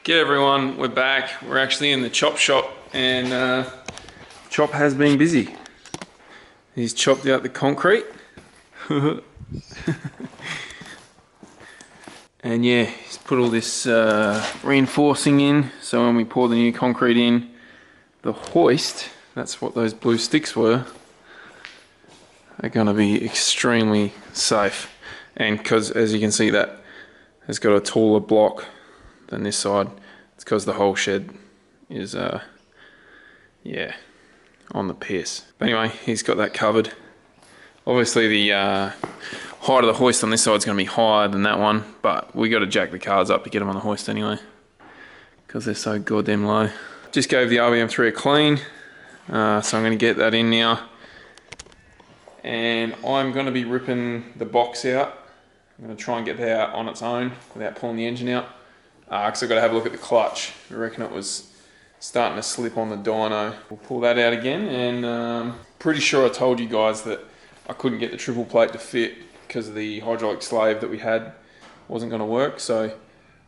G'day everyone, we're back. We're actually in the chop shop and Chop has been busy. He's chopped out the concrete. And yeah, he's put all this reinforcing in, so when we pour the new concrete in, the hoist, that's what those blue sticks were, are going to be extremely safe. And because as you can see, that has got a taller block than this side. It's because the whole shed is yeah, on the piss. But anyway, he's got that covered. Obviously the height of the hoist on this side is going to be higher than that one, but we got to jack the cars up to get them on the hoist anyway, because they're so goddamn low. Just gave the RBM3 a clean, so I'm going to get that in now, and I'm going to be ripping the box out. I'm going to try and get that out on its own without pulling the engine out, because I've got to have a look at the clutch. I reckon it was starting to slip on the dyno. We'll pull that out again, and pretty sure I told you guys that I couldn't get the triple plate to fit because of the hydraulic slave that we had wasn't going to work. So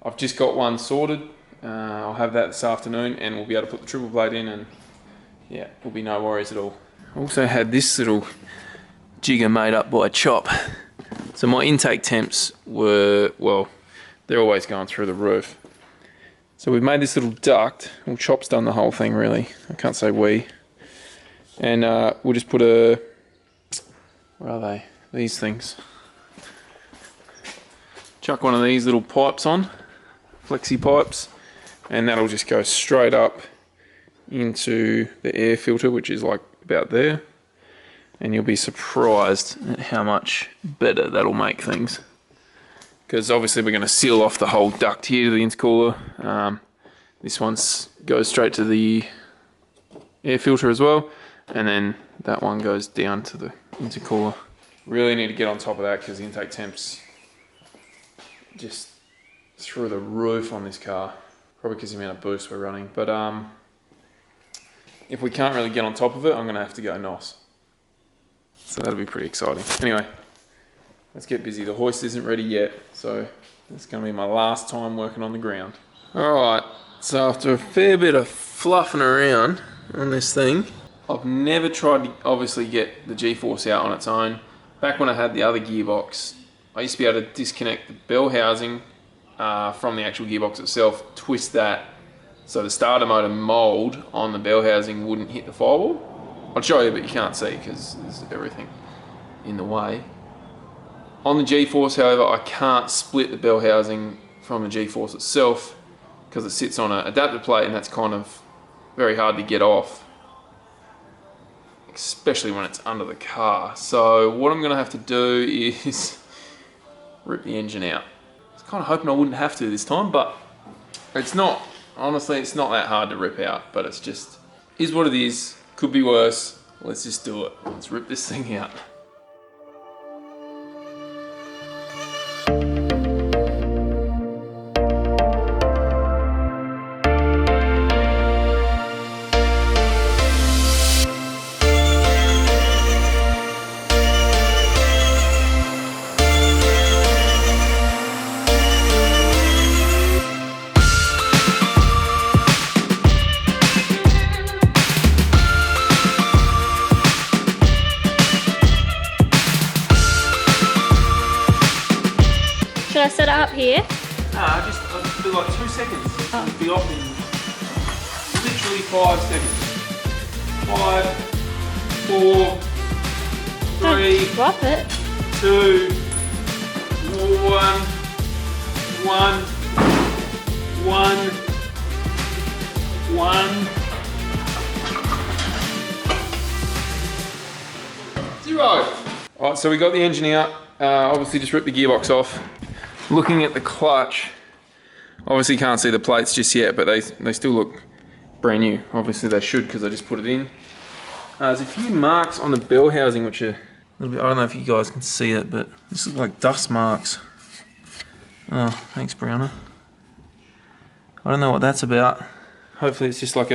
I've just got one sorted. I'll have that this afternoon and we'll be able to put the triple plate in, and yeah, there'll be no worries at all. I also had this little jigger made up by Chop. So my intake temps were, well, they're always going through the roof. So we've made this little duct. Well, Chop's done the whole thing really. I can't say we. And we'll just put a, where are they? These things. Chuck one of these little pipes on, flexi pipes, and that'll just go straight up into the air filter, which is like about there. And you'll be surprised at how much better that'll make things. Because obviously we're going to seal off the whole duct here to the intercooler. This one goes straight to the air filter as well, and then that one goes down to the intercooler. Really need to get on top of that because the intake temps just through the roof on this car. Probably because of the amount of boost we're running. But if we can't really get on top of it, I'm going to have to go NOS. So that'll be pretty exciting. Anyway, let's get busy. The hoist isn't ready yet, so it's going to be my last time working on the ground. Alright, so after a fair bit of fluffing around on this thing, I've never tried to obviously get the G-force out on its own. Back when I had the other gearbox, I used to be able to disconnect the bell housing from the actual gearbox itself, twist that so the starter motor mould on the bell housing wouldn't hit the firewall. I'll show you, but you can't see because there's everything in the way. On the G-force, however, I can't split the bell housing from the G-force itself because it sits on an adapter plate, and that's kind of very hard to get off, especially when it's under the car. So what I'm going to have to do is rip the engine out. I was kind of hoping I wouldn't have to this time, but it's not. Honestly, it's not that hard to rip out, but it's just, is what it is. Could be worse. Let's just do it. Let's rip this thing out. Should I set it up here? Nah, I'll do like 2 seconds. Oh. It'll be off in literally 5 seconds. 5, 4, 3, Don't drop it. 2, 1, 1, 1, 1, 0. Alright, so we got the engine out. Obviously just ripped the gearbox off. Looking at the clutch, obviously can't see the plates just yet, but they still look brand new. Obviously they should because I just put it in. There's a few marks on the bell housing which are a little bit, I don't know if you guys can see it, but this looks like dust marks. Oh, thanks Brianna. I don't know what that's about. Hopefully it's just like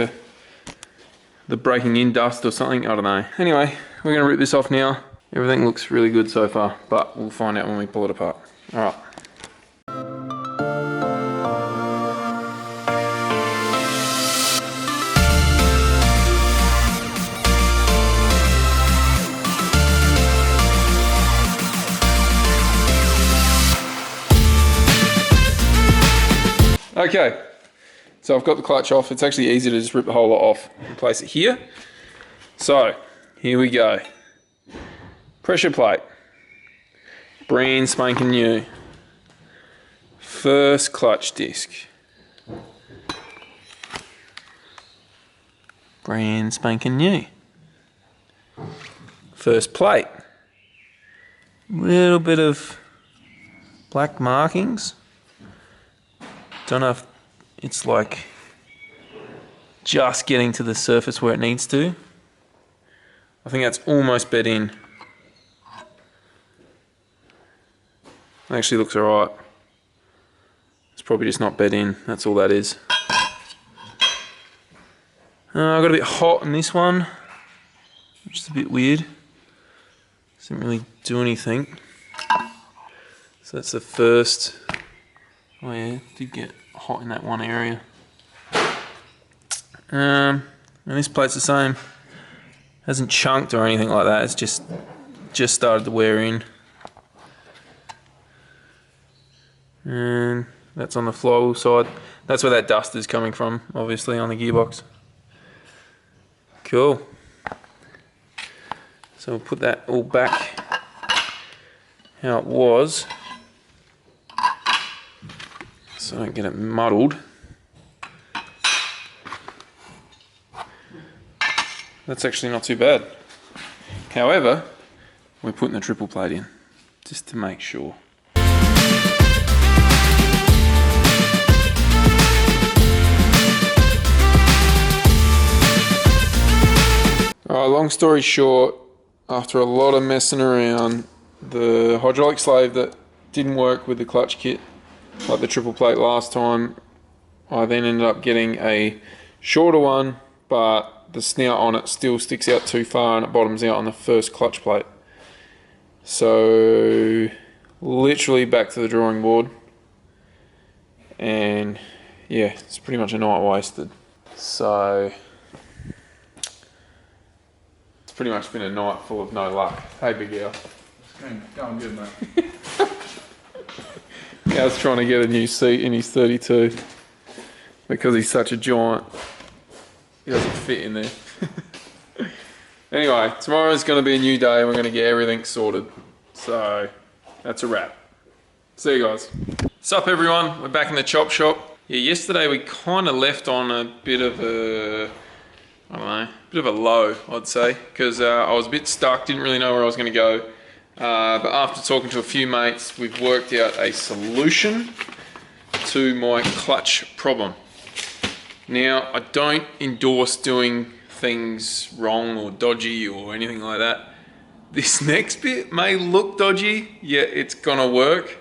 the breaking in dust or something, I don't know. Anyway, we're gonna rip this off now. Everything looks really good so far, but we'll find out when we pull it apart. All right. Okay, so I've got the clutch off. It's actually easy to just rip the whole lot off and place it here. So, here we go. Pressure plate. Brand spanking new. First clutch disc. Brand spanking new. First plate. Little bit of black markings. Don't know if it's like just getting to the surface where it needs to. I think that's almost bed in. Actually looks alright. It's probably just not bed in, that's all that is. I got a bit hot in this one, which is a bit weird. Doesn't really do anything. So that's the first. Oh yeah, it did get hot in that one area. And this plate's the same. Hasn't chunked or anything like that. It's just started to wear in. And that's on the flywheel side. That's where that dust is coming from, obviously, on the gearbox. Cool. So we'll put that all back how it was, so I don't get it muddled. That's actually not too bad. However, we're putting the triple plate in, just to make sure. Alright, long story short, after a lot of messing around, the hydraulic slave that didn't work with the clutch kit, like the triple plate last time, I then ended up getting a shorter one, but the snout on it still sticks out too far and it bottoms out on the first clutch plate. So literally back to the drawing board, and yeah, it's pretty much a night wasted. So it's pretty much been a night full of no luck. Hey Big Al. It's going good, mate. Al's trying to get a new seat in his 32 because he's such a giant. He doesn't fit in there. Anyway, tomorrow's going to be a new day and we're going to get everything sorted. So, that's a wrap. See you guys. Sup everyone, we're back in the chop shop. Yeah, yesterday we kind of left on a bit of a, I don't know, bit of a low, I'd say. Because I was a bit stuck, didn't really know where I was going to go. But after talking to a few mates, we've worked out a solution to my clutch problem. Now, I don't endorse doing things wrong or dodgy or anything like that. This next bit may look dodgy, yet it's gonna work.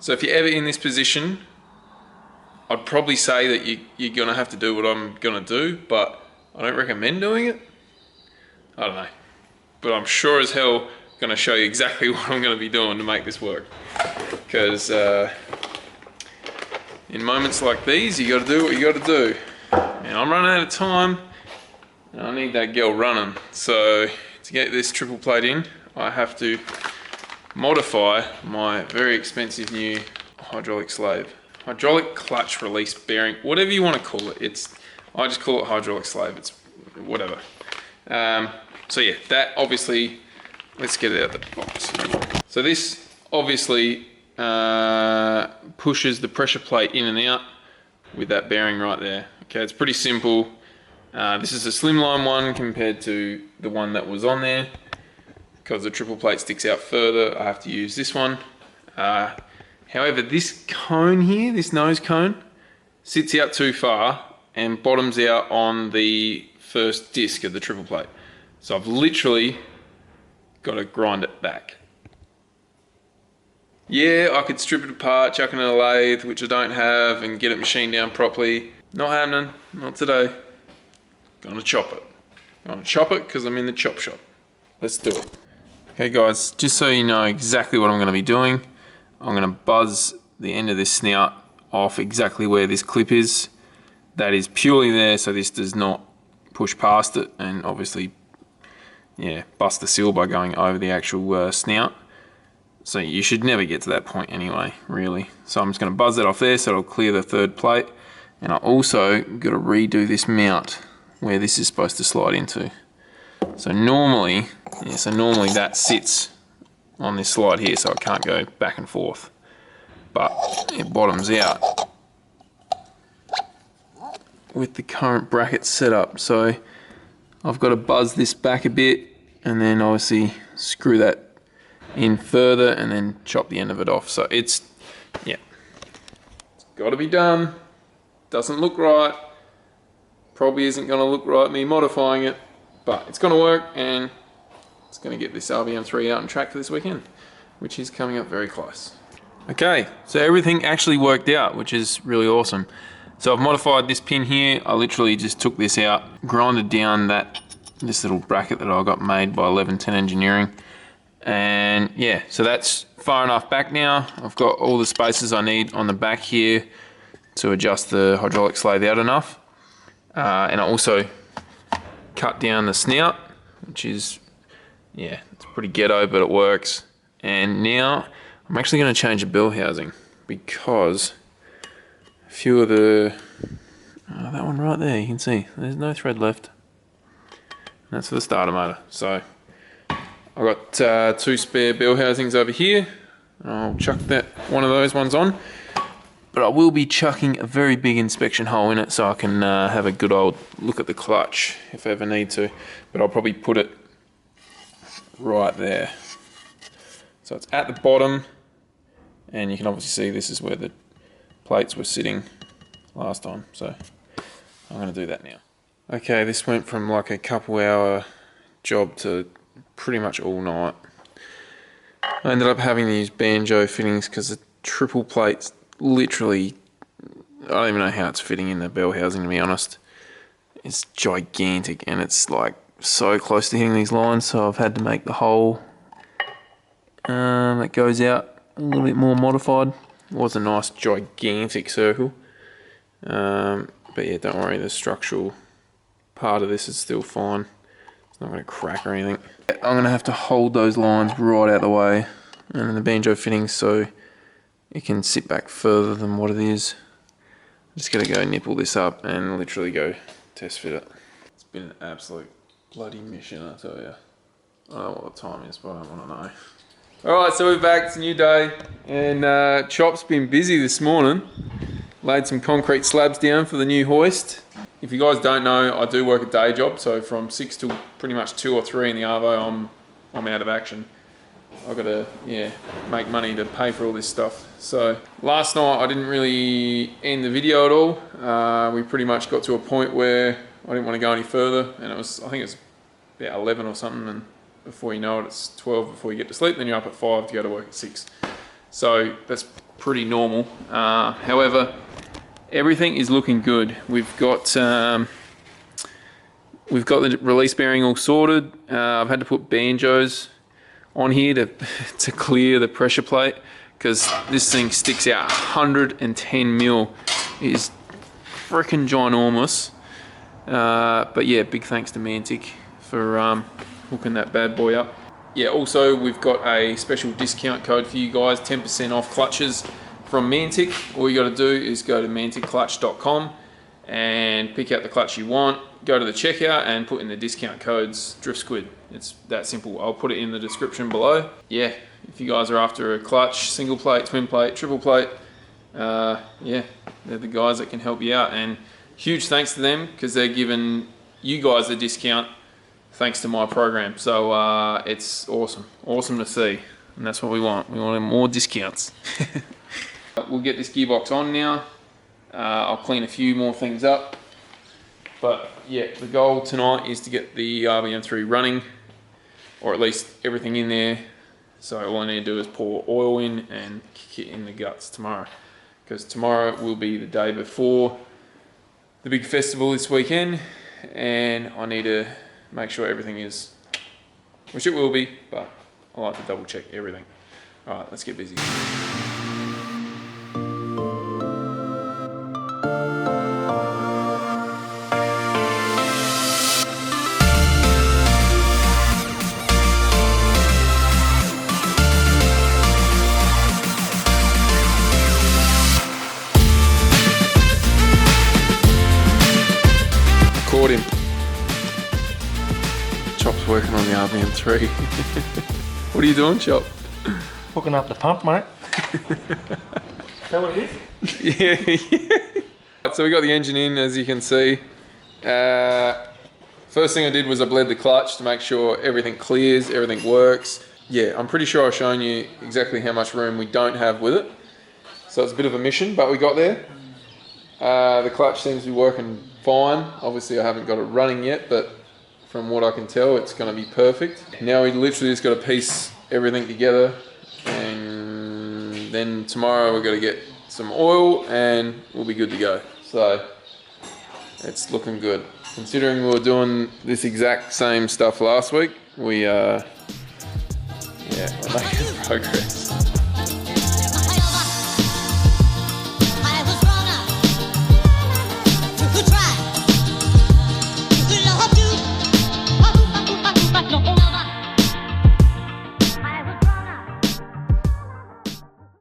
So if you're ever in this position, I'd probably say that you're gonna have to do what I'm gonna do, but I don't recommend doing it. I don't know. But I'm sure as hell gonna show you exactly what I'm gonna be doing to make this work. Because in moments like these, you gotta do what you gotta do. And I'm running out of time, and I need that girl running. So to get this triple plate in, I have to modify my very expensive new hydraulic slave. Hydraulic clutch release bearing, whatever you want to call it. I just call it hydraulic slave, it's whatever. So yeah, that obviously, let's get it out of the box. So this obviously pushes the pressure plate in and out with that bearing right there. Okay, it's pretty simple. This is a slimline one compared to the one that was on there. Because the triple plate sticks out further, I have to use this one. However, this cone here, this nose cone, sits out too far and bottoms out on the first disc of the triple plate. So I've literally got to grind it back. Yeah, I could strip it apart, chuck it in a lathe, which I don't have, and get it machined down properly. Not happening, not today. Gonna chop it. Gonna chop it because I'm in the chop shop. Let's do it. Okay guys, just so you know exactly what I'm gonna be doing, I'm gonna buzz the end of this snout off exactly where this clip is. That is purely there so this does not push past it and obviously, yeah, bust the seal by going over the actual snout. So you should never get to that point anyway, really. So I'm just going to buzz that off there so it'll clear the third plate. And I also got to redo this mount where this is supposed to slide into. So normally that sits on this slide here, so it can't go back and forth. But it bottoms out with the current bracket set up. So I've got to buzz this back a bit and then obviously screw that in further and then chop the end of it off. So it's got to be done. Doesn't look right. Probably isn't going to look right me modifying it, but it's going to work, and it's going to get this RBM3 out on track for this weekend, which is coming up very close. Okay, so everything actually worked out, which is really awesome. So I've modified this pin here. I literally just took this out, grinded down this little bracket that I got made by 1110 Engineering. And yeah, so that's far enough back now. I've got all the spaces I need on the back here to adjust the hydraulic lathe out enough. And I also cut down the snout, which is, yeah, it's pretty ghetto, but it works. And now I'm actually going to change the bell housing because a few of the, that one right there, you can see there's no thread left. That's for the starter motor. So I've got 2 spare bell housings over here. I'll chuck one of those ones on. But I will be chucking a very big inspection hole in it so I can have a good old look at the clutch if I ever need to. But I'll probably put it right there. So it's at the bottom, and you can obviously see this is where the plates were sitting last time. So I'm going to do that now. Okay, this went from like a couple hour job to pretty much all night. I ended up having to use banjo fittings because the triple plates literally, I don't even know how it's fitting in the bell housing, to be honest. It's gigantic and it's like so close to hitting these lines, so I've had to make the hole that goes out a little bit more modified. It was a nice gigantic circle, but yeah, don't worry, the structural part of this is still fine. It's not going to crack or anything. I'm going to have to hold those lines right out the way, and then the banjo fittings so it can sit back further than what it is. I'm just going to go nipple this up and literally go test fit it. It's been an absolute bloody mission, I tell you. I don't know what the time is, but I don't want to know. Alright, so we're back, it's a new day, and Chop's been busy this morning. Laid some concrete slabs down for the new hoist. If you guys don't know, I do work a day job, so from 6 till pretty much 2 or 3 in the arvo, I'm out of action. I've got to, make money to pay for all this stuff. So last night I didn't really end the video at all. We pretty much got to a point where I didn't want to go any further, and I think it was about 11 or something, and before you know it, it's 12 before you get to sleep, then you're up at 5 to go to work at 6. So that's pretty normal. However, everything is looking good. We've got the release bearing all sorted. I've had to put banjos on here to clear the pressure plate because this thing sticks out 110 mil. It is freaking ginormous. But yeah, big thanks to Mantic for hooking that bad boy up. Yeah, also we've got a special discount code for you guys, 10% off clutches from Mantic. All you got to do is go to manticclutch.com and pick out the clutch you want, go to the checkout and put in the discount codes DriftSquid. It's that simple. I'll put it in the description below. Yeah, if you guys are after a clutch, single plate, twin plate, triple plate, yeah, they're the guys that can help you out, and huge thanks to them because they're giving you guys a discount thanks to my program. So it's awesome to see, and that's what we want. We want more discounts. We'll get this gearbox on now. I'll clean a few more things up, but yeah, the goal tonight is to get the RBM3 running, or at least everything in there. So all I need to do is pour oil in and kick it in the guts tomorrow, because tomorrow will be the day before the big festival this weekend, and I need to make sure everything is, which it will be, but I like to double check everything. All right, let's get busy. record him. Chop's working on the RBM3. What are you doing, Chop? Hooking up the pump, mate. Is that what it is? Yeah. So we got the engine in, as you can see. First thing I did was I bled the clutch to make sure everything clears, everything works. Yeah, I'm pretty sure I've shown you exactly how much room we don't have with it. So it's a bit of a mission, but we got there. The clutch seems to be working fine. Obviously I haven't got it running yet, but from what I can tell, it's going to be perfect. Now we literally just got to piece everything together, and then tomorrow we've got to get some oil and we'll be good to go. So it's looking good. Considering we were doing this exact same stuff last week, we're making progress.